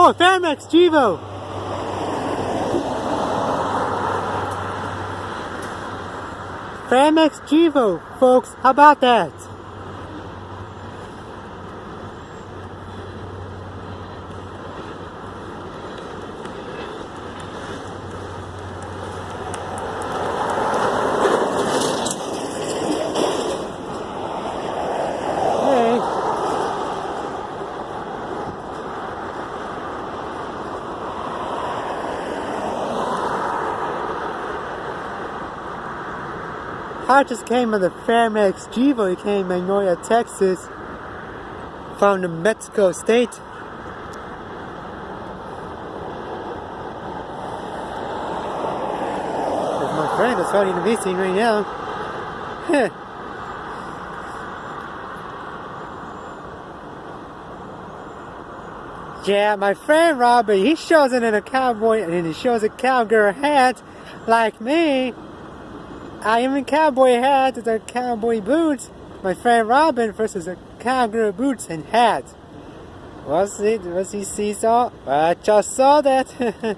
Oh, Ferromex GEVO! Ferromex GEVO, folks, how about that? I just came on the Ferromex GEVO. It came in Magnolia, Texas, from the Mexico state. There's my friend is holding the meeting right now. Yeah, my friend Robert, he shows it in a cowboy and he shows a cowgirl hat like me. I am in cowboy hat with a cowboy boots. My friend Robin versus a cowgirl boots and hat. Was he see saw? I just saw that.